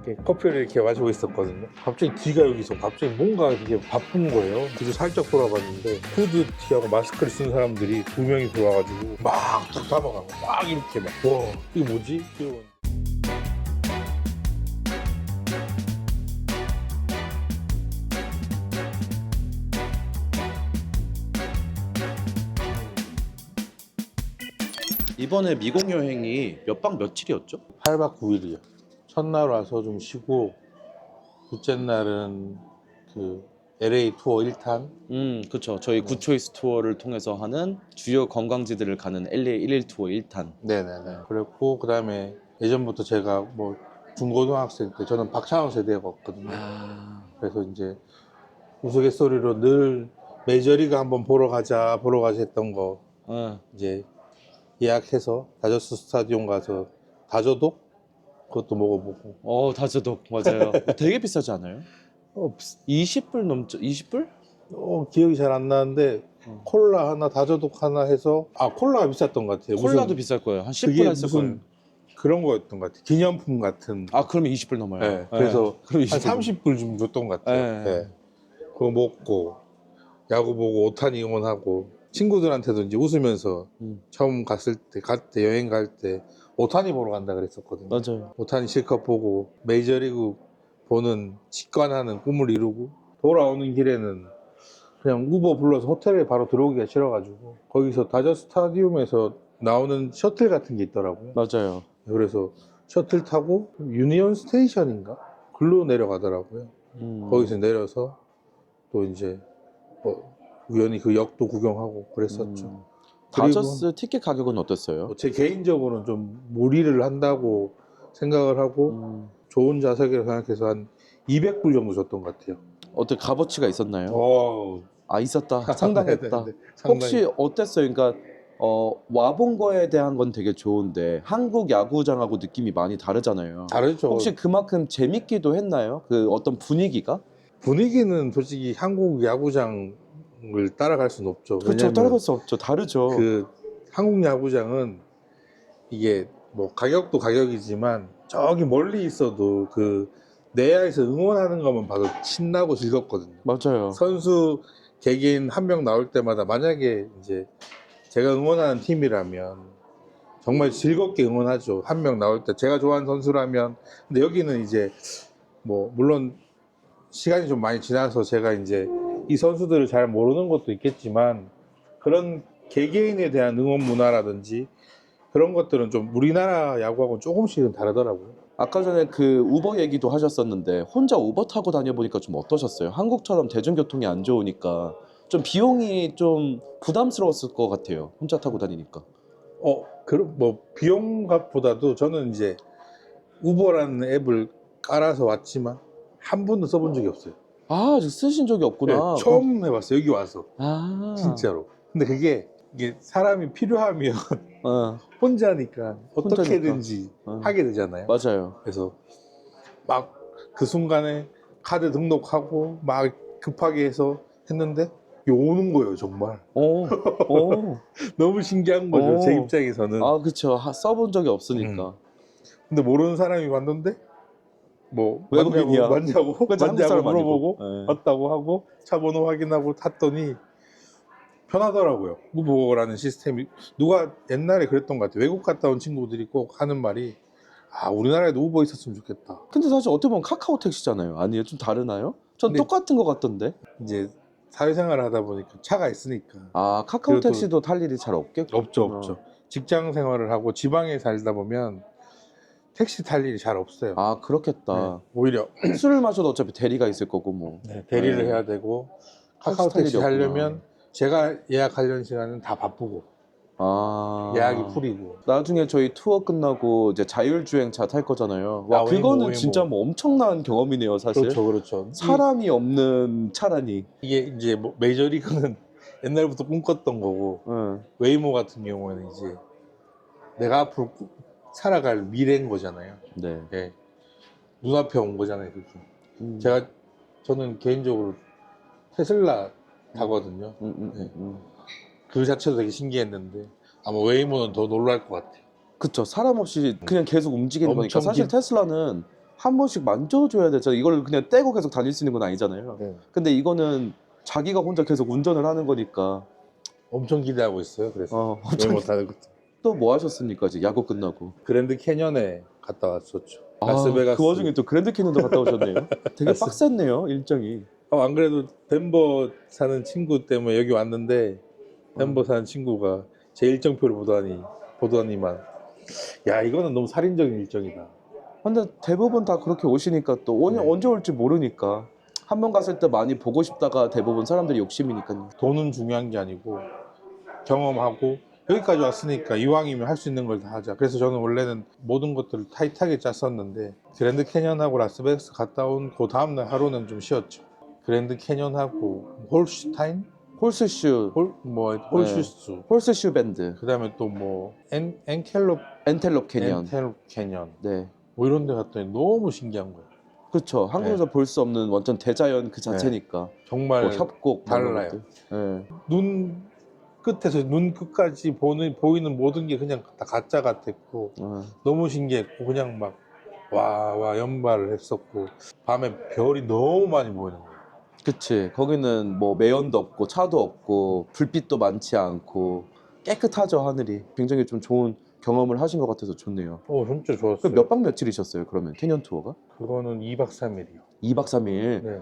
이렇게 커피를 이렇게 마시고 있었거든요. 갑자기 뒤가 여기서 갑자기 뭔가 이게 바쁜 거예요. 뒤로 살짝 돌아봤는데 후드티하고 마스크를 쓴 사람들이 두 명이 들어와가지고 막툭 담아가고 막 이렇게 막 와 이게 뭐지? 이러고. 이번에 미국 여행이 몇 박 며칠이었죠? 8박 9일이요. 첫날 와서 좀 쉬고 둘째 날은 그 LA 투어 1탄. 그쵸. 저희 굿초이스 투어를 통해서 하는 주요 관광지들을 가는 LA 1일 투어 1탄. 네네네. 그랬고 그다음에 예전부터 제가 뭐 중고등학생 때 저는 박찬호 세대였거든요. 그래서 이제 우스갯소리로 늘 메이저리그 한번 보러 가자 했던 거 이제 예약해서 다저스 스타디움 가서 다저독 그것도 먹어보고. 다저독 맞아요. 되게 비싸지 않아요? 20불 넘죠? 20불? 기억이 잘 안 나는데 콜라 하나 다저독 하나 해서 콜라가 비쌌던 것 같아요. 콜라도 무슨 비쌀 거예요. 한 그게 10불 했을 거예요. 무슨 그런 거였던 것 같아요. 기념품 같은. 그러면 20불 넘어요. 네, 그래서 그럼 한 20불. 30불 좀 줬던 것 같아요. 네. 네. 그거 먹고 야구 보고 오타니 응원하고 친구들한테도 이제 웃으면서 처음 갈 때 여행 갈 때 오타니 보러 간다 그랬었거든요. 맞아요. 오타니 실컷 보고 메이저리그 보는 직관하는 꿈을 이루고 돌아오는 길에는 그냥 우버 불러서 호텔에 바로 들어오기가 싫어가지고 거기서 다저 스타디움에서 나오는 셔틀 같은 게 있더라고요. 맞아요. 그래서 셔틀 타고 유니온 스테이션인가? 글로 내려가더라고요. 거기서 내려서 또 이제 뭐 우연히 그 역도 구경하고 그랬었죠. 다저스 티켓 가격은 어땠어요? 제 개인적으로는 좀 무리를 한다고 생각을 하고 좋은 좌석이라고 생각해서 한 200불 정도 줬던 것 같아요. 어떻게 값어치가 있었나요? 오. 있었다. 상당했다. 네네네. 혹시 어땠어요? 그러니까 와본 거에 대한 건 되게 좋은데 한국 야구장하고 느낌이 많이 다르잖아요. 다르죠. 혹시 그만큼 재밌기도 했나요? 그 어떤 분위기가? 분위기는 솔직히 한국 야구장을 따라갈 수는 없죠. 그렇죠. 왜냐면 따라갈 수 없죠. 다르죠. 그 한국 야구장은 이게 뭐 가격도 가격이지만 저기 멀리 있어도 그 내야에서 응원하는 것만 봐도 신나고 즐겁거든요. 맞아요. 선수 개개인 한 명 나올 때마다 만약에 이제 제가 응원하는 팀이라면 정말 즐겁게 응원하죠. 한 명 나올 때 제가 좋아하는 선수라면. 근데 여기는 이제 뭐 물론 시간이 좀 많이 지나서 제가 이제 이 선수들을 잘 모르는 것도 있겠지만 그런 개개인에 대한 응원 문화라든지 그런 것들은 좀 우리나라 야구하고는 조금씩은 다르더라고요. 아까 전에 그 우버 얘기도 하셨었는데 혼자 우버 타고 다녀보니까 좀 어떠셨어요? 한국처럼 대중교통이 안 좋으니까 좀 비용이 좀 부담스러웠을 것 같아요. 혼자 타고 다니니까. 그럼 뭐 비용값보다도 저는 이제 우버라는 앱을 깔아서 왔지만 한 번도 써본 적이 없어요. 아직 쓰신 적이 없구나. 네, 처음 해봤어요. 여기 와서 진짜로. 근데 이게 사람이 필요하면 혼자니까 어떻게든지 하게 되잖아요. 맞아요. 그래서 막 그 순간에 카드 등록하고 막 급하게 해서 했는데 오는 거예요, 정말. 너무 신기한 거죠, 제 입장에서는. 그쵸. 써본 적이 없으니까. 근데 모르는 사람이 왔는데 뭐 외국인이야. 맞냐고 한국 사람 물어보고 아니고. 네. 왔다고 하고 차 번호 확인하고 탔더니 편하더라고요. 우버라는 시스템이. 누가 옛날에 그랬던 것 같아요. 외국 갔다 온 친구들이 꼭 하는 말이 우리나라에도 우버 있었으면 좋겠다. 근데 사실 어떻게 보면 카카오 택시잖아요. 아니에요? 좀 다르나요? 전 근데 똑같은 것 같던데. 이제 사회생활을 하다 보니까 차가 있으니까 카카오 그래도 택시도 탈 일이 잘 없겠고. 없죠. 직장 생활을 하고 지방에 살다 보면 택시 탈 일이 잘 없어요. 그렇겠다. 네, 오히려 술을 마셔도 어차피 대리가 있을 거고 뭐. 대리를 해야 되고 카카오 택시 일이 하려면 제가 예약하려는 시간은 다 바쁘고 예약이 풀이고. 나중에 저희 투어 끝나고 이제 자율주행차 탈 거잖아요. 와, 그거는 웨이모. 진짜 뭐 엄청난 경험이네요, 사실. 그렇죠. 사람이 없는 차라니. 이게 이제 뭐 메이저리그는 옛날부터 꿈꿨던 거고 웨이모 같은 경우에는 이제 내가 앞으로 살아갈 미래인 거잖아요. 네. 예. 눈앞에 온 거잖아요, 그게. 저는 개인적으로 테슬라 타거든요. 네. 그 자체도 되게 신기했는데 아마 웨이모는 더 놀랄 것 같아요. 그쵸. 사람 없이 그냥 계속 움직이는 거니까. 엄청 사실 테슬라는 한 번씩 만져줘야 되죠. 이걸 그냥 떼고 계속 다닐 수 있는 건 아니잖아요. 네. 근데 이거는 자기가 혼자 계속 운전을 하는 거니까 엄청 기대하고 있어요. 그래서 엄청. 못하는 것도. 또 뭐 하셨습니까? 이제 야구 끝나고. 그랜드 캐년에 갔다 왔었죠. 라스베가스. 그 와중에 또 그랜드 캐년도 갔다 오셨네요. 되게 라스- 빡셌네요, 일정이. 안 그래도 덴버 사는 친구 때문에 여기 왔는데 덴버 사는 친구가 제 일정표를 보더니만 야 이거는 너무 살인적인 일정이다. 근데 대부분 다 그렇게 오시니까 또 네. 언제 올지 모르니까 한 번 갔을 때 많이 보고 싶다가 대부분 사람들이 욕심이니까요. 돈은 중요한 게 아니고 경험하고 여기까지 왔으니까 이왕이면 할 수 있는 걸 다 하자. 그래서 저는 원래는 모든 것들을 타이트하게 짰었는데 그랜드 캐년하고 라스베가스 갔다 온 그 다음날 하루는 좀 쉬었죠. 그랜드 캐년하고 홀슈타인? 홀스슈, 홀슈스. 홀스슈 밴드, 그다음에 또 뭐 엔켈롭 엔텔롭 캐년. 캐년 네. 뭐 이런 데 갔더니 너무 신기한 거예요. 그렇죠. 한국에서 볼 수 없는 완전 대자연 그 자체니까. 정말 뭐 협곡 뭐 이런 달라요. 것들. 네. 눈 끝에서 눈 끝까지 보이는 모든 게 그냥 다 가짜 같았고 너무 신기했고 그냥 막 와 연발을 했었고 밤에 별이 너무 많이 보이는 거예요. 그치. 거기는 뭐 매연도 없고 차도 없고 불빛도 많지 않고 깨끗하죠, 하늘이. 굉장히 좀 좋은 경험을 하신 것 같아서 좋네요. 진짜 좋았어요. 몇 박 며칠이셨어요, 그러면 캐년 투어가? 그거는 2박 3일이요. 2박 3일. 네.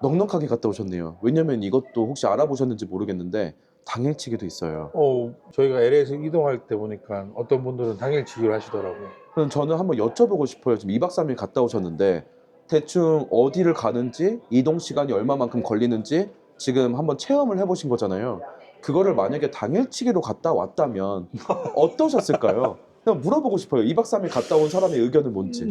넉넉하게 갔다 오셨네요. 왜냐면 이것도 혹시 알아보셨는지 모르겠는데 당일치기도 있어요. 저희가 LA에서 이동할 때 보니까 어떤 분들은 당일치기로 하시더라고요. 그럼 저는 한번 여쭤보고 싶어요. 지금 2박 3일 갔다 오셨는데 대충 어디를 가는지 이동 시간이 얼마만큼 걸리는지 지금 한번 체험을 해보신 거잖아요. 그거를 만약에 당일치기로 갔다 왔다면 어떠셨을까요? 그냥 물어보고 싶어요. 2박 3일 갔다 온 사람의 의견은 뭔지.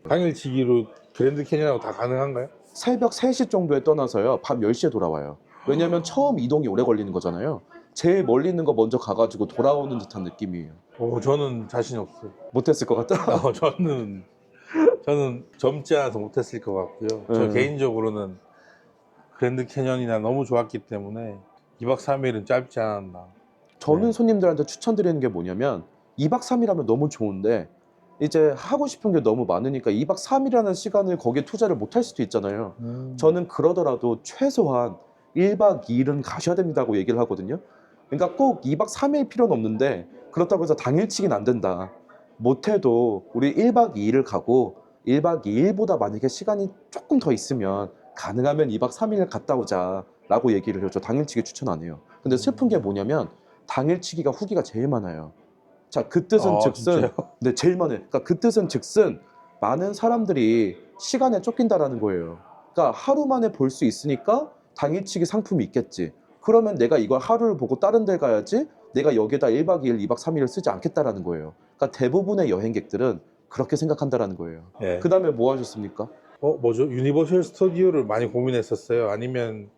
당일치기로 그랜드 캐니언하고 다 가능한가요? 새벽 3시 정도에 떠나서요. 밤 10시에 돌아와요. 왜냐면 처음 이동이 오래 걸리는 거잖아요. 제일 멀리 있는 거 먼저 가가지고 돌아오는 듯한 느낌이에요. 저는 자신이 없어요. 못했을 것 같다. 저는 젊지 않아서 못했을 것 같고요. 저 개인적으로는 그랜드 캐년이나 너무 좋았기 때문에 2박 3일은 짧지 않았나. 저는 네. 손님들한테 추천드리는 게 뭐냐면 2박 3일 하면 너무 좋은데 이제 하고 싶은 게 너무 많으니까 2박 3일이라는 시간을 거기에 투자를 못 할 수도 있잖아요. 저는 그러더라도 최소한 1박 2일은 가셔야 된다고 얘기를 하거든요. 그러니까 꼭 2박 3일 필요는 없는데 그렇다고 해서 당일치기는 안 된다. 못해도 우리 1박 2일을 가고 1박 2일보다 만약에 시간이 조금 더 있으면 가능하면 2박 3일 갔다 오자 라고 얘기를 해요. 저 당일치기 추천 안 해요. 근데 슬픈 게 뭐냐면 당일치기가 후기가 제일 많아요. 자, 그 뜻은 즉슨 진짜요? 네, 제일 많아요. 그러니까 그 뜻은 즉슨 많은 사람들이 시간에 쫓긴다라는 거예요. 그러니까 하루 만에 볼 수 있으니까 당일치기 상품이 있겠지. 그러면 내가 이걸 하루를 보고 다른 데 가야지 내가 여기에다 1박 2일, 2박 3일을 쓰지 않겠다라는 거예요. 그러니까 대부분의 여행객들은 그렇게 생각한다라는 거예요. 네. 그 다음에 뭐 하셨습니까? 유니버셜 스튜디오를 많이 고민했었어요. 아니면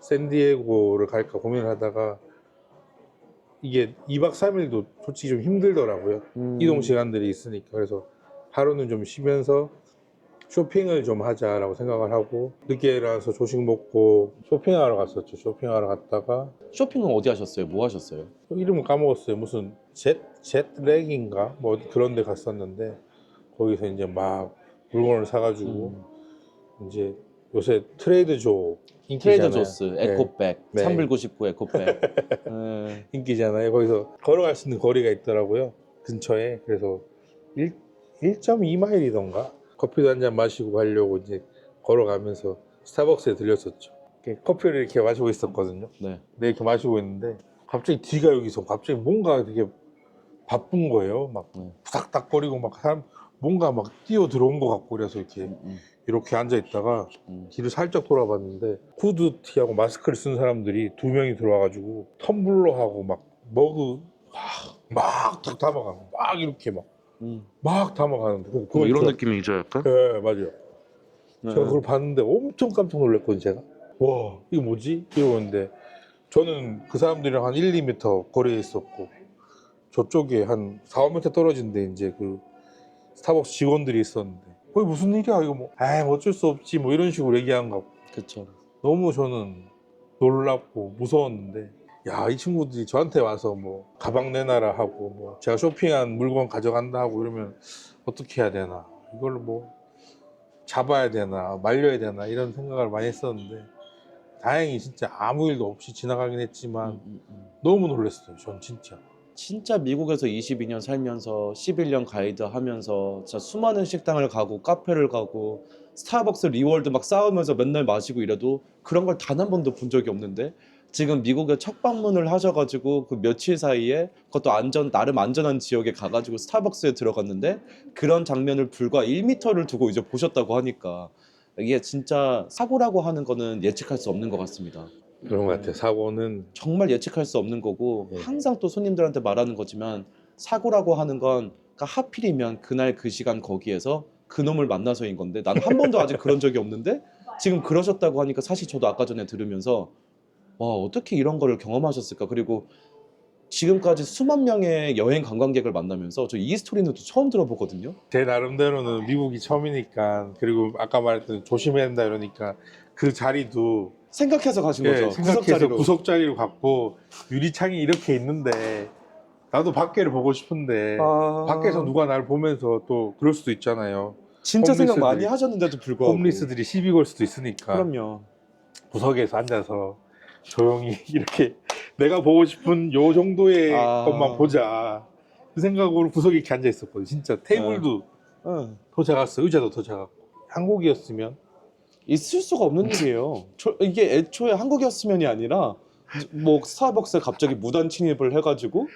샌디에고를 갈까 고민을 하다가 이게 2박 3일도 솔직히 좀 힘들더라고요. 이동 시간들이 있으니까. 그래서 하루는 좀 쉬면서 쇼핑을 좀 하자라고 생각을 하고 늦게 일어나서 조식 먹고 쇼핑하러 갔었죠. 쇼핑하러 갔다가 쇼핑은 어디 하셨어요? 뭐 하셨어요? 이름을 까먹었어요. 무슨 젯렉인가 뭐 그런 데 갔었는데 거기서 이제 막 물건을 사가지고 이제 요새 트레이드조 인기잖아요. 트레이더조스, 에코백, 네. 3불99 에코백. 네. 인기잖아요. 거기서 걸어갈 수 있는 거리가 있더라고요. 근처에. 그래서 1.2마일이던가 커피도 한 잔 마시고 가려고 이제 걸어가면서 스타벅스에 들렸었죠. 이렇게 커피를 이렇게 마시고 있었거든요. 네. 네, 이렇게 마시고 있는데 갑자기 뒤가 여기서 갑자기 뭔가 되게 바쁜 거예요. 막 부닥닥거리고 막 사람 뭔가 막 뛰어 들어온 것 같고 그래서 이렇게 앉아 있다가 뒤를 살짝 돌아봤는데 후드티하고 마스크를 쓴 사람들이 2명이 들어와가지고 텀블러하고 막 머그 막탁 담아가고 막 이렇게 막 담아가는데 뭐 이런 느낌이죠, 약간? 네, 맞아요. 제가 그걸 봤는데 엄청 깜짝 놀랐거든요. 제가 와 이게 뭐지? 이러는데 저는 그 사람들이랑 한 1, 2m 거리에 있었고 저쪽에 한 4, 5m 떨어진 데 이제 그 스타벅스 직원들이 있었는데 거기 무슨 일이야 이거 뭐 어쩔 수 없지 뭐 이런 식으로 얘기한 거 그쵸. 너무 저는 놀랍고 무서웠는데 야 이 친구들이 저한테 와서 뭐 가방 내놔라 하고 뭐 제가 쇼핑한 물건 가져간다 하고 이러면 어떻게 해야 되나 이걸 뭐 잡아야 되나 말려야 되나 이런 생각을 많이 했었는데 다행히 진짜 아무 일도 없이 지나가긴 했지만 너무 놀랐어요. 전 진짜. 진짜 미국에서 22년 살면서 11년 가이드 하면서 진짜 수많은 식당을 가고 카페를 가고 스타벅스 리월드 막 싸우면서 맨날 마시고 이래도 그런 걸 단 한 번도 본 적이 없는데 지금 미국에 첫 방문을 하셔가지고 그 며칠 사이에 그것도 나름 안전한 지역에 가가지고 스타벅스에 들어갔는데 그런 장면을 불과 1m를 두고 이제 보셨다고 하니까 이게 진짜 사고라고 하는 거는 예측할 수 없는 것 같습니다. 그런 것 같아요. 사고는 정말 예측할 수 없는 거고 네. 항상 또 손님들한테 말하는 거지만 사고라고 하는 건 그러니까 하필이면 그날 그 시간 거기에서 그놈을 만나서인 건데 난 한 번도 아직 그런 적이 없는데 지금 그러셨다고 하니까 사실 저도 아까 전에 들으면서 와 어떻게 이런 거를 경험하셨을까. 그리고 지금까지 수만 명의 여행 관광객을 만나면서 저 이 스토리는 또 처음 들어보거든요. 제 나름대로는 미국이 처음이니까 그리고 아까 말했던 조심해야 된다 이러니까 그 자리도 생각해서 가신 거죠. 구석 생각해서 자리로. 구석 자리로 갔고 유리창이 이렇게 있는데 나도 밖에를 보고 싶은데 아. 밖에서 누가 날 보면서 또 그럴 수도 있잖아요. 진짜 생각 많이 홈리스들이- 하셨는데도 불구하고. 홈리스들이 시비 걸 수도 있으니까 그럼요. 구석에서 앉아서 조용히 이렇게 내가 보고 싶은 요 정도의 아. 것만 보자 그 생각으로 구석에 이렇게 앉아 있었거든요. 진짜 테이블도 응. 더 작았어. 의자도 더 작았고. 한국이었으면 있을 수가 없는 일이에요. 이게 애초에 한국이었으면이 아니라 뭐 스타벅스에 갑자기 무단 침입을 해가지고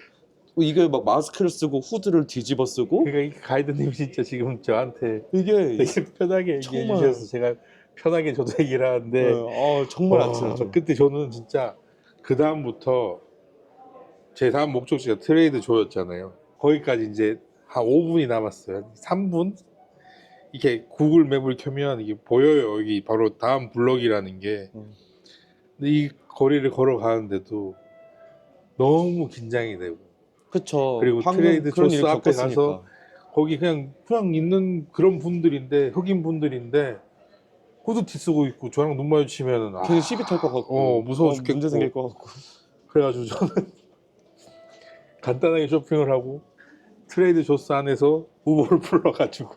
이게 막 마스크를 쓰고 후드를 뒤집어 쓰고 그러니까 이 가이드님 진짜 지금 저한테 이게 되게 편하게 얘기해 정말- 주셔서 제가 편하게 저도 얘기를 하는데 정말 안쓰러죠. 그때 저는 진짜 그 다음부터 제 다음 목적지가 트레이드 조였잖아요. 거기까지 이제 한 5분이 남았어요. 3분? 이렇게 구글 맵을 켜면 이게 보여요. 여기 바로 다음 블럭이라는 게. 근데 이 거리를 걸어가는데도 너무 긴장이 되고 그쵸. 그리고 방금 트레이드 그런 조스 일 앞에 겪었으니까. 가서 거기 그냥 있는 그런 분들인데 흑인 분들인데 후드티 쓰고 있고 저랑 눈 마주치면은 괜히 시비 털 것 같고 무서워 죽겠고 문제 생길 것 같고. 그래가지고 저는 간단하게 쇼핑을 하고 트레이드 조스 안에서 우버를 불러가지고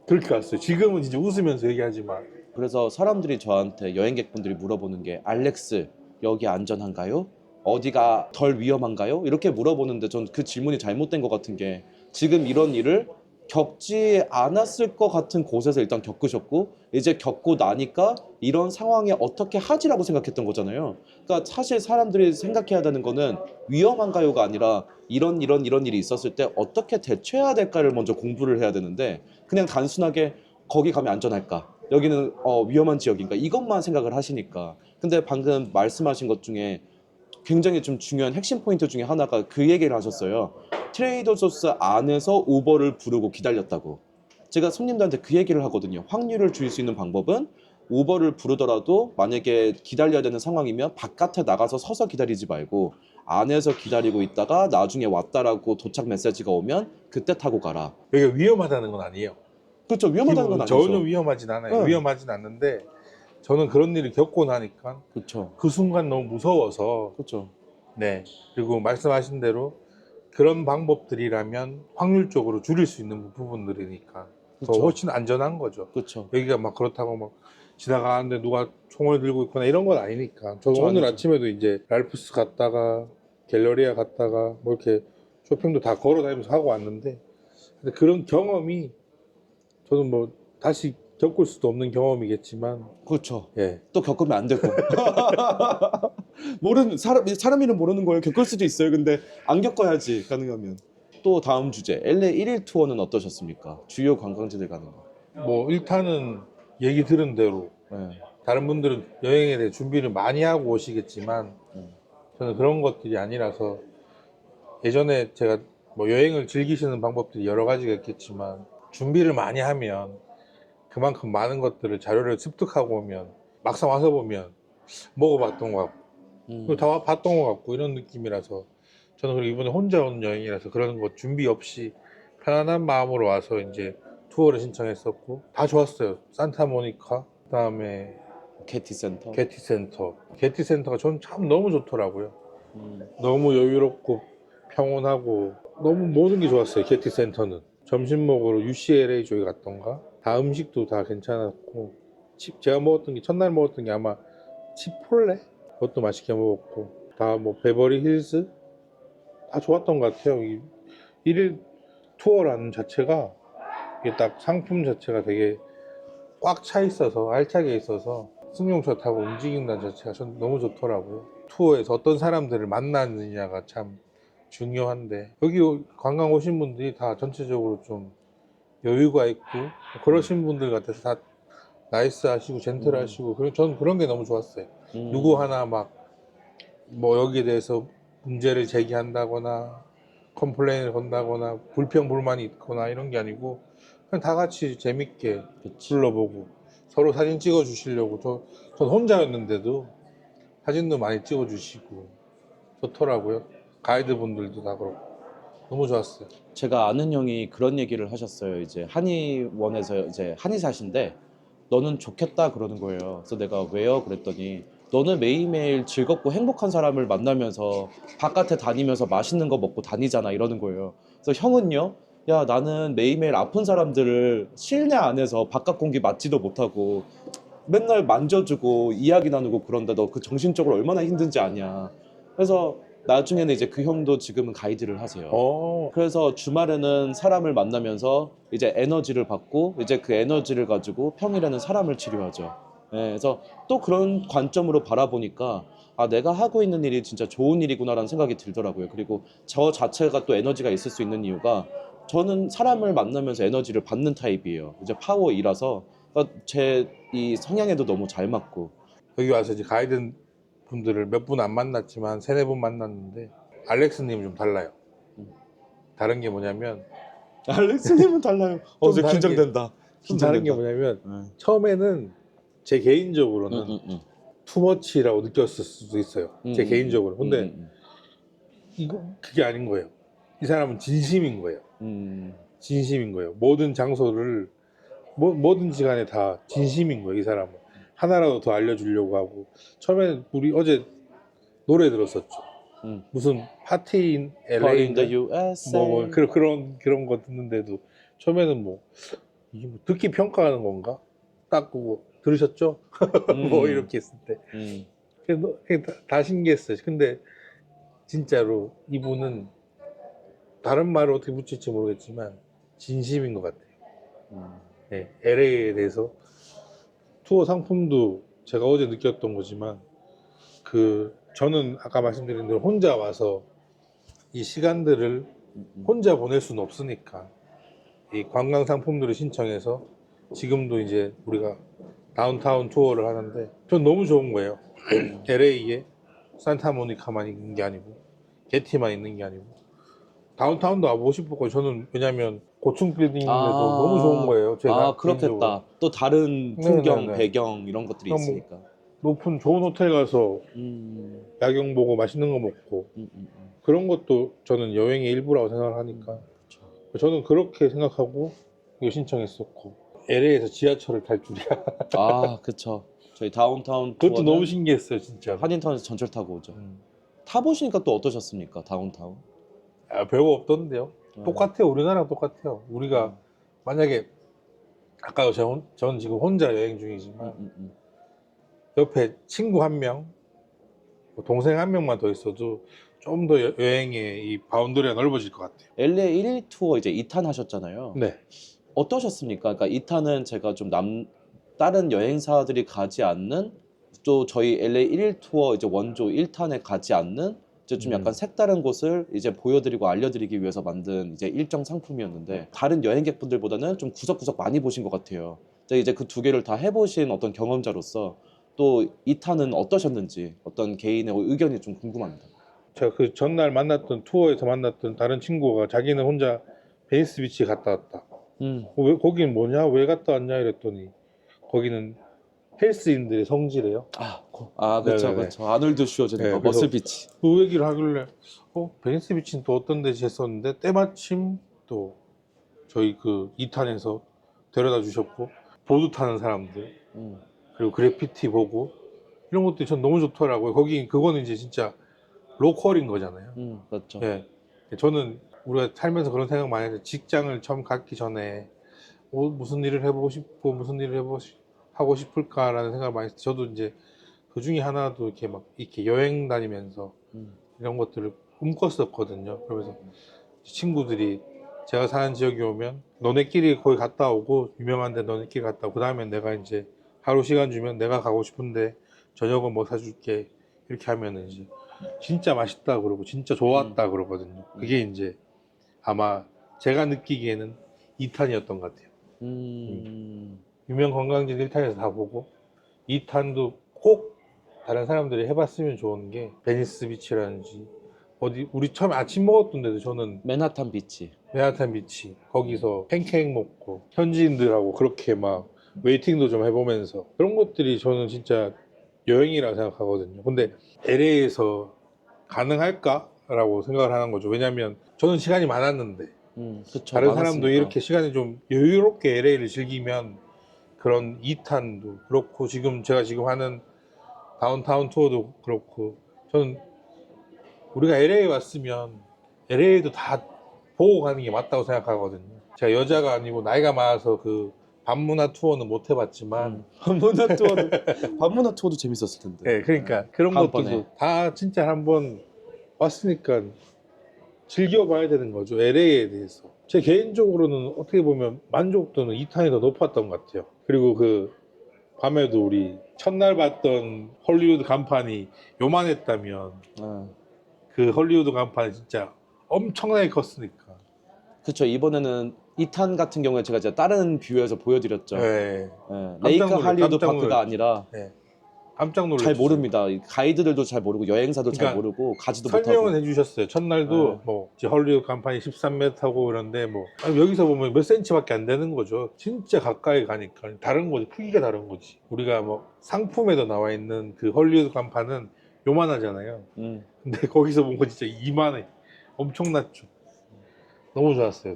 그렇게 갔어요. 지금은 이제 웃으면서 얘기하지만 그래서 사람들이 저한테 여행객분들이 물어보는 게 알렉스 여기 안전한가요? 어디가 덜 위험한가요? 이렇게 물어보는데 전 그 질문이 잘못된 것 같은 게 지금 이런 일을 겪지 않았을 것 같은 곳에서 일단 겪으셨고 이제 겪고 나니까 이런 상황에 어떻게 하지라고 생각했던 거잖아요. 그러니까 사실 사람들이 생각해야 되는 거는 위험한가요가 아니라 이런 일이 있었을 때 어떻게 대처해야 될까를 먼저 공부를 해야 되는데 그냥 단순하게 거기 가면 안전할까? 여기는 위험한 지역인가? 이것만 생각을 하시니까. 근데 방금 말씀하신 것 중에 굉장히 좀 중요한 핵심 포인트 중에 하나가 그 얘기를 하셨어요. 트레이더 소스 안에서 우버를 부르고 기다렸다고. 제가 손님들한테 그 얘기를 하거든요. 확률을 줄일 수 있는 방법은 우버를 부르더라도 만약에 기다려야 되는 상황이면 바깥에 나가서 서서 기다리지 말고 안에서 기다리고 있다가 나중에 왔다라고 도착 메시지가 오면 그때 타고 가라. 여기가 위험하다는 건 아니에요. 그렇죠. 위험하다는 건 아니죠. 전혀 위험하진 않아요. 네. 위험하진 않는데 저는 그런 일을 겪고 나니까 그렇죠. 그 순간 너무 무서워서 그렇죠. 네. 그리고 말씀하신 대로 그런 방법들이라면 확률적으로 줄일 수 있는 부분들이니까 더 그쵸. 훨씬 안전한 거죠. 그렇죠. 여기가 막 그렇다고 막 지나가는데 누가 총을 들고 있거나 이런 건 아니니까. 저도 그쵸, 오늘 아니죠. 아침에도 이제 랄프스 갔다가 갤러리아 갔다가 뭐 이렇게 쇼핑도 다 걸어 다니면서 하고 왔는데 근데 그런 경험이 저는 뭐 다시 겪을 수도 없는 경험이겠지만 그렇죠. 예. 또 겪으면 안 되고. 모르는 사람 이름 모르는 거예요. 겪을 수도 있어요. 근데 안 겪어야지 가능하면. 또 다음 주제 LA 1일 투어는 어떠셨습니까? 주요 관광지들 가는 거. 뭐 일단은 얘기 들은 대로 네. 다른 분들은 여행에 대해 준비를 많이 하고 오시겠지만 저는 그런 것들이 아니라서 예전에 제가 뭐 여행을 즐기시는 방법들이 여러 가지가 있겠지만 준비를 많이 하면 그만큼 많은 것들을 자료를 습득하고 오면 막상 와서 보면 먹어봤던 것 같고 그리고 다 봤던 것 같고 이런 느낌이라서 저는 그리고 이번에 혼자 온 여행이라서 그런 거 준비 없이 편안한 마음으로 와서 이제 투어를 신청했었고 다 좋았어요. 산타모니카 그다음에 게티 센터. 게티 센터가 전 참 너무 좋더라고요. 너무 여유롭고 평온하고 너무 모든 게 좋았어요. 게티 센터는 점심 먹으러 UCLA 쪽에 갔던가 다 음식도 다 괜찮았고 제가 먹었던 게 첫날 먹었던 게 아마 치폴레 그것도 맛있게 먹었고 다 뭐 베버리 힐스 다 좋았던 것 같아요. 이 일일 투어라는 자체가 이게 딱 상품 자체가 되게 꽉 차 있어서 알차게 있어서 승용차 타고 움직인다는 자체가 전 너무 좋더라고요. 투어에서 어떤 사람들을 만나느냐가 참 중요한데 여기 관광 오신 분들이 다 전체적으로 좀 여유가 있고 그러신 분들 같아서 다 나이스하시고 젠틀하시고 그리고 저는 그런 게 너무 좋았어요. 누구 하나 막 뭐 여기에 대해서 문제를 제기한다거나 컴플레인을 건다거나 불평 불만이 있거나 이런 게 아니고 그냥 다 같이 재밌게 그치. 둘러보고 서로 사진 찍어 주시려고 전 혼자였는데도 사진도 많이 찍어 주시고 좋더라고요. 가이드 분들도 다 그렇고 너무 좋았어요. 제가 아는 형이 그런 얘기를 하셨어요. 이제 한의원에서 이제 한의사신데 너는 좋겠다 그러는 거예요. 그래서 내가 왜요? 그랬더니 너는 매일매일 즐겁고 행복한 사람을 만나면서 바깥에 다니면서 맛있는 거 먹고 다니잖아 이러는 거예요. 그래서 형은요? 야 나는 매일매일 아픈 사람들을 실내 안에서 바깥 공기 맞지도 못하고 맨날 만져주고 이야기 나누고 그런다. 너 그 정신적으로 얼마나 힘든지 아냐. 그래서 나중에는 이제 그 형도 지금은 가이드를 하세요. 그래서 주말에는 사람을 만나면서 이제 에너지를 받고 이제 그 에너지를 가지고 평일에는 사람을 치료하죠. 네, 그래서 또 그런 관점으로 바라보니까 아 내가 하고 있는 일이 진짜 좋은 일이구나라는 생각이 들더라고요. 그리고 저 자체가 또 에너지가 있을 수 있는 이유가 저는 사람을 만나면서 에너지를 받는 타입이에요. 이제 파워이라서 제 이 성향에도 너무 잘 맞고. 여기 와서 이제 가이드 분들을 몇 분 안 만났지만 세네 분 만났는데 알렉스님은 좀 달라요. 다른 게 뭐냐면 알렉스님은 달라요. 좀 이제 다른 긴장된다. 좀 다른 게 뭐냐면 처음에는 제 개인적으로는 투머치라고 느꼈을 수도 있어요. 제 개인적으로. 근데 이거 그게 아닌 거예요. 이 사람은 진심인 거예요. 진심인 거예요. 모든 장소를 뭐든지 간에 다 진심인 거예요. 이 사람은 하나라도 더 알려주려고 하고 처음에는 우리 어제 노래 들었었죠. 무슨 파티 인 Party in the LA USA. 뭐 그런 거 듣는데도 처음에는 뭐 이게 뭐 듣기 평가하는 건가? 딱 그거 들으셨죠? 뭐 이렇게 했을 때 그래서 다 신기했어요. 근데 진짜로 이분은 다른 말을 어떻게 붙일지 모르겠지만 진심인 것 같아요. 네, LA에 대해서 투어 상품도 제가 어제 느꼈던 거지만 저는 아까 말씀드린 대로 혼자 와서 이 시간들을 혼자 보낼 수는 없으니까 이 관광 상품들을 신청해서 지금도 이제 우리가 다운타운 투어를 하는데 전 너무 좋은 거예요. LA에 산타모니카만 있는 게 아니고 게티만 있는 게 아니고 다운타운도 와보고 싶었고 저는 왜냐면 고층 빌딩인데도 너무 좋은 거예요. 제가 그렇겠다. 개인적으로. 또 다른 풍경, 네네네. 배경 이런 것들이 그럼 있으니까. 높은 좋은 호텔 가서 야경 보고 맛있는 거 먹고 그런 것도 저는 여행의 일부라고 생각을 하니까 저는 그렇게 생각하고 이거 신청했었고 LA에서 지하철을 탈 줄이야. 그쵸. 저희 다운타운 그것도 투어는 너무 신기했어요, 진짜. 한인타운에서 전철 타고 오죠. 타보시니까 또 어떠셨습니까? 다운타운? 별거 없던데요. 똑같아요. 우리나라랑 똑같아요. 우리가 만약에 아까 저는 지금 혼자 여행 중이지만 옆에 친구 한 명, 뭐 동생 한 명만 더 있어도 좀 더 여행의 이 바운더리가 넓어질 것 같아요. LA 1일 투어 이제 2탄 하셨잖아요. 네. 어떠셨습니까? 그러니까 2탄은 제가 좀 다른 여행사들이 가지 않는 또 저희 LA 1일 투어 이제 원조 1탄에 가지 않는 이제 좀 약간 색다른 곳을 이제 보여드리고 알려드리기 위해서 만든 이제 일정 상품이었는데 다른 여행객분들보다는 좀 구석구석 많이 보신 것 같아요. 이제 그 두 개를 다 해보신 어떤 경험자로서 또 2탄은 어떠셨는지 어떤 개인의 의견이 좀 궁금합니다. 제가 그 전날 만났던 투어에서 만났던 다른 친구가 자기는 혼자 베니스 비치 갔다 왔다. 왜 거긴 뭐냐? 왜 갔다 왔냐? 이랬더니 거기는 헬스인들의 성지래요. 그렇죠, 네네네. 그렇죠. 아놀드 슈워제네거 네, 그래서 머슬비치. 그 얘기를 하길래 베니스 비치는 또 어떤 데지 했었는데 때마침 또 저희 그 2탄에서 데려다 주셨고 보드 타는 사람들 그리고 그래피티 보고 이런 것들이 전 너무 좋더라고요. 그거는 이제 진짜 로컬인 거잖아요. 그렇죠. 예. 저는 우리가 살면서 그런 생각 많이 했는데 직장을 처음 갖기 전에 무슨 일을 해보고 싶고 무슨 일을 하고 싶을까라는 생각을 많이 했어요. 저도 이제 그 중에 하나도 이렇게 막 이렇게 여행 다니면서 이런 것들을 꿈꿨었거든요. 그러면서 친구들이 제가 사는 지역에 오면 너네끼리 거기 갔다 오고 유명한데 너네끼리 갔다 오고 그 다음에 내가 이제 하루 시간 주면 내가 가고 싶은데 저녁은 뭐 사줄게 이렇게 하면은 이제 진짜 맛있다 그러고 진짜 좋았다 그러거든요. 그게 이제 아마 제가 느끼기에는 2탄이었던 것 같아요. 유명 관광지 1탄에서 다 보고 2탄도 꼭 다른 사람들이 해봤으면 좋은 게 베니스 비치라든지 어디 우리 처음에 아침 먹었던 데도 저는 맨하탄 비치. 맨하탄 비치 거기서 팬케이크 먹고 현지인들하고 그렇게 막 웨이팅도 좀 해보면서 그런 것들이 저는 진짜 여행이라고 생각하거든요. 근데 LA에서 가능할까라고 생각을 하는 거죠. 왜냐면 저는 시간이 많았는데 그쵸. 다른 사람도 많았으니까. 이렇게 시간이 좀 여유롭게 LA를 즐기면 그런 2탄도 그렇고 지금 제가 지금 하는 다운타운 투어도 그렇고 저는 우리가 LA에 왔으면 LA도 다 보고 가는 게 맞다고 생각하거든요. 제가 여자가 아니고 나이가 많아서 그 밤문화 투어는 못 해봤지만 밤문화 투어도 재밌었을 텐데. 네, 그러니까 그런 다음번에. 것들도 다 진짜 한번 왔으니까 즐겨봐야 되는 거죠. LA에 대해서. 제 개인적으로는 어떻게 보면 만족도는 2탄이 더 높았던 것 같아요. 그리고 그 밤에도 우리 첫날 봤던 헐리우드 간판이 요만했다면 그 헐리우드 간판이 진짜 엄청나게 컸으니까. 그쵸. 이번에는 2탄 같은 경우에 제가 이제 다른 뷰에서 보여드렸죠. 네. 레이크 깜짝 할리우드 깜짝 파크가 놀랐죠. 아니라 네. 깜짝 놀랐죠. 잘 모릅니다. 이 가이드들도 잘 모르고 여행사도 잘 그러니까 모르고 가지도 설명은 못하고. 해주셨어요. 첫날도 네. 뭐 이제 헐리우드 간판이 13m고 그런데 뭐 아니, 여기서 보면 몇 센치밖에 안 되는 거죠. 진짜 가까이 가니까 다른 거지. 크기가 다른 거지. 우리가 뭐 상품에도 나와 있는 그 헐리우드 간판은 요만하잖아요. 근데 거기서 본 거 진짜 이만해. 엄청났죠. 너무 좋았어요.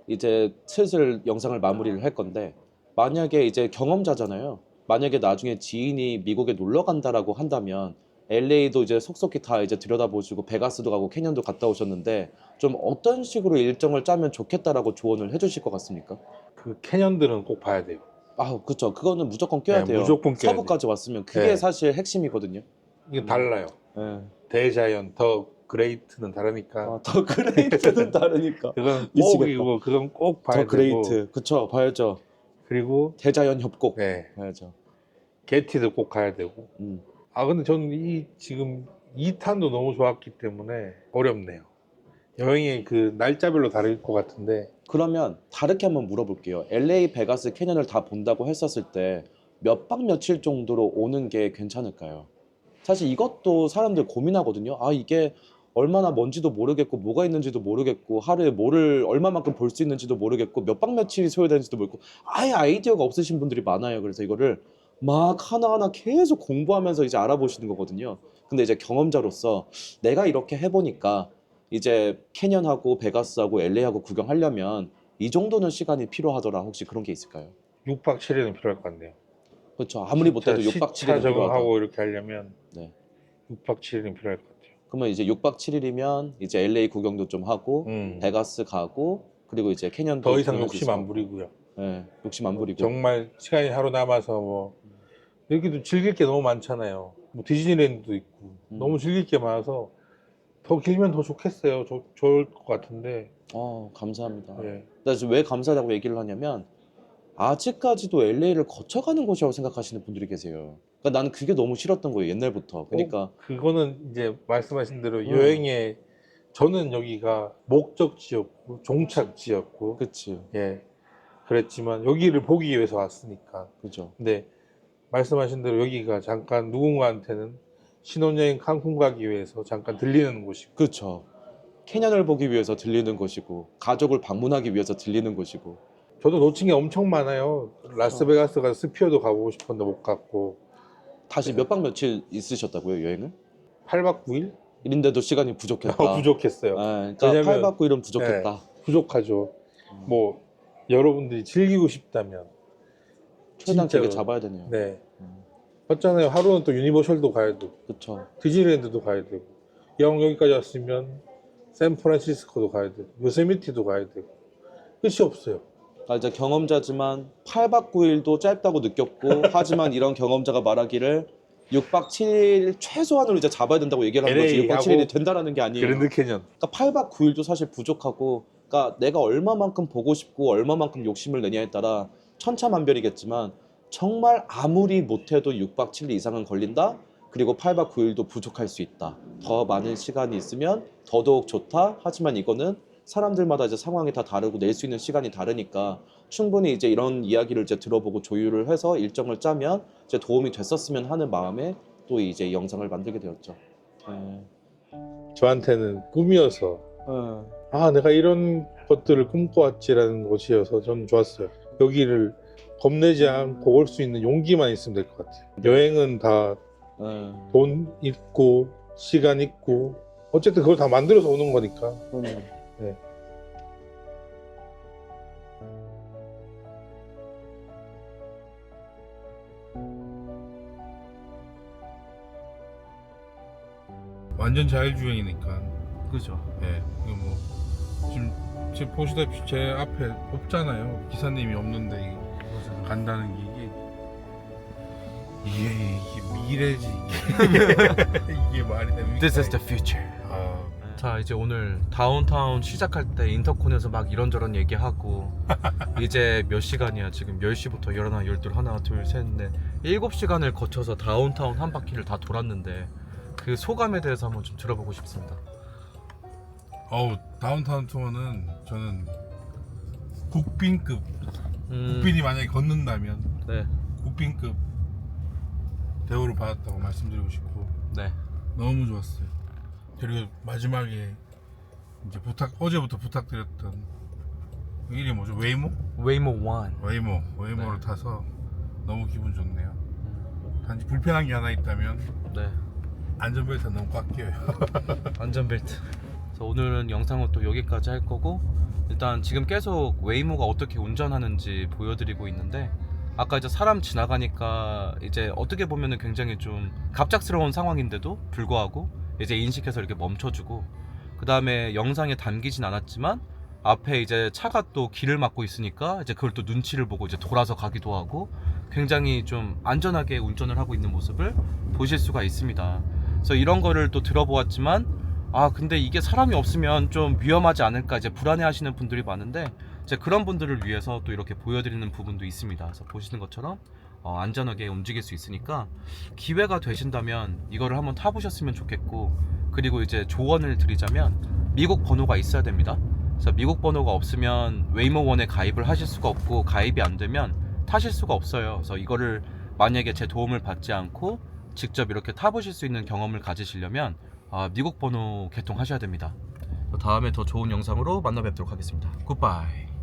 이제 슬슬 영상을 마무리를 할 건데 만약에 이제 경험자잖아요. 만약에 나중에 지인이 미국에 놀러 간다라고 한다면 LA도 이제 속속히 다 이제 들여다보시고 베가스도 가고 캐년도 갔다 오셨는데 좀 어떤 식으로 일정을 짜면 좋겠다라고 조언을 해주실 것 같습니까? 그 캐년들은 꼭 봐야 돼요. 아, 그쵸. 그거는 무조건 껴야 네, 돼요. 무조건 껴야 서부까지 왔으면 그게 네. 사실 핵심이거든요. 이게 달라요. 네. 대자연, 더 그레이트는 다르니까. 더 그레이트는 다르니까. 그건 미치겠다. 꼭이고 그건 꼭 봐야 더 되고. 그레이트. 그쵸. 봐야죠. 그리고 대자연 협곡. 네, 봐야죠. 게티도 꼭 가야 되고. 음. 아 근데 저는 이 지금 2탄도 너무 좋았기 때문에 어렵네요. 여행의 그 날짜별로 다를 것 같은데 그러면 다르게 한번 물어볼게요. LA, 베가스, 캐년을 다 본다고 했었을 때 몇 박 며칠 정도로 오는 게 괜찮을까요? 사실 이것도 사람들 고민하거든요. 아, 이게 얼마나 먼지도 모르겠고 뭐가 있는지도 모르겠고 하루에 뭐를 얼마만큼 볼 수 있는지도 모르겠고 몇 박 며칠이 소요되는지도 모르겠고 아예 아이디어가 없으신 분들이 많아요. 그래서 이거를 막 하나하나 계속 공부하면서 이제 알아보시는 거거든요. 근데 이제 경험자로서 내가 이렇게 해보니까 이제 캐년하고 베가스하고 LA하고 구경하려면 이 정도는 시간이 필요하더라. 혹시 그런 게 있을까요? 6박 7일은 필요할 것 같네요. 그렇죠. 아무리 못해도 6박 7일은 시차 필요하다. 적응하고 이렇게 하려면 네. 6박 7일은 필요할 것 같아요. 그러면 이제 6박 7일이면 이제 LA 구경도 좀 하고 베가스 가고 그리고 이제 캐년도 더 이상 구경할 수 욕심 안 있을 부리고요. 네, 욕심 안 부리고. 정말 시간이 하루 남아서 뭐 여기도 즐길 게 너무 많잖아요. 뭐 디즈니랜드도 있고 너무 즐길 게 많아서 더 길면 더 좋겠어요. 좋을 것 같은데. 감사합니다. 예. 나 지금 왜 감사하다고 얘기를 하냐면 아직까지도 LA를 거쳐가는 곳이라고 생각하시는 분들이 계세요. 그러니까 나는 그게 너무 싫었던 거예요, 옛날부터. 그러니까 그거는 이제 말씀하신 대로 여행의 저는 여기가 목적지였고 종착지였고 그치. 예 그랬지만 여기를 보기 위해서 왔으니까. 그죠. 근데 말씀하신 대로 여기가 잠깐 누군가한테는 신혼여행 칸쿤 가기 위해서 잠깐 들리는 곳이고 그쵸. 캐년을 보기 위해서 들리는 곳이고 가족을 방문하기 위해서 들리는 곳이고. 저도 놓친 게 엄청 많아요. 라스베가스 가서 스피어도 가보고 싶었는데 못 갔고 다시 몇 박 며칠 있으셨다고요, 여행을? 8박 9일? 인데도 시간이 부족했다. 부족했어요. 그러니까 왜냐면 8박 9일은 부족했다. 부족하죠. 뭐 여러분들이 즐기고 싶다면 최대한 진짜로. 길게 잡아야 되네요. 네. 맞잖아요. 하루는 또 유니버셜도 가야 되고 그쵸. 디즈니랜드도 가야 되고 이왕 여기까지 왔으면 샌프란시스코도 가야 되고 요세미티도 가야 되고 끝이 없어요. 그러니까 이제 경험자지만 8박 9일도 짧다고 느꼈고 하지만 이런 경험자가 말하기를 6박 7일 최소한으로 이제 잡아야 된다고 얘기를 한 거지. LA 6박 7일이 하고 된다라는 게 아니에요. 그랜드 캐년. 그러니까 8박 9일도 사실 부족하고, 그러니까 내가 얼마만큼 보고 싶고 얼마만큼 욕심을 내냐에 따라 천차만별이겠지만 정말 아무리 못해도 6박 7일 이상은 걸린다. 그리고 8박 9일도 부족할 수 있다. 더 많은 시간이 있으면 더더욱 좋다. 하지만 이거는 사람들마다 이제 상황이 다 다르고 낼 수 있는 시간이 다르니까 충분히 이제 이런 이야기를 이제 들어보고 조율을 해서 일정을 짜면 이제 도움이 됐었으면 하는 마음에 또 이제 영상을 만들게 되었죠. 저한테는 꿈이어서 아 내가 이런 것들을 꿈꿔왔지라는 곳이어서 저는 좋았어요. 여기를 겁내지 않고 올 수 있는 용기만 있으면 될 것 같아요. 여행은 다 돈 있고 시간 있고 어쨌든 그걸 다 만들어서 오는 거니까. 네. 완전 자율주행이니까. 그죠. 예, 이거 뭐 지금 보시다시피 제 앞에 없잖아요. 기사님이 없는데 간다는 게 이게 미래지. 이게 말이 됩니까? This is the future. 아, 자, 이제 오늘 다운타운 시작할 때 인터콘에서 막 이런저런 얘기하고 이제 몇 시간이야? 지금 10시부터 11, 12, 하나, 둘, 셋, 넷 7시간을 거쳐서 다운타운 한 바퀴를 다 돌았는데 그 소감에 대해서 한번 좀 들어보고 싶습니다. 다운타운 투어는 저는 국빈급 국빈이 만약에 걷는다면 네. 국빈급 대우를 받았다고 말씀드리고 싶고 네. 너무 좋았어요. 그리고 마지막에 이제 어제부터 부탁드렸던 이름이 뭐죠? 웨이모? 웨이모 1. 웨이모를 네. 타서 너무 기분 좋네요. 단지 불편한 게 하나 있다면 네. 안전벨트 너무 꽉 끼어요. 안전벨트. 그래서 오늘은 영상은 또 여기까지 할 거고, 일단 지금 계속 웨이모가 어떻게 운전하는지 보여드리고 있는데, 아까 이제 사람 지나가니까 이제 어떻게 보면은 굉장히 좀 갑작스러운 상황인데도 불구하고 이제 인식해서 이렇게 멈춰주고, 그 다음에 영상에 담기진 않았지만 앞에 이제 차가 또 길을 막고 있으니까 이제 그걸 또 눈치를 보고 이제 돌아서 가기도 하고 굉장히 좀 안전하게 운전을 하고 있는 모습을 보실 수가 있습니다. 그래서 이런 거를 또 들어보았지만 근데 이게 사람이 없으면 좀 위험하지 않을까 이제 불안해 하시는 분들이 많은데, 이제 그런 분들을 위해서 또 이렇게 보여드리는 부분도 있습니다. 그래서 보시는 것처럼 안전하게 움직일 수 있으니까 기회가 되신다면 이거를 한번 타보셨으면 좋겠고, 그리고 이제 조언을 드리자면 미국 번호가 있어야 됩니다. 그래서 미국 번호가 없으면 웨이모원에 가입을 하실 수가 없고, 가입이 안 되면 타실 수가 없어요. 그래서 이거를 만약에 제 도움을 받지 않고 직접 이렇게 타보실 수 있는 경험을 가지시려면 미국 번호 개통하셔야 됩니다. 다음에 더 좋은 영상으로 만나 뵙도록 하겠습니다. 굿바이.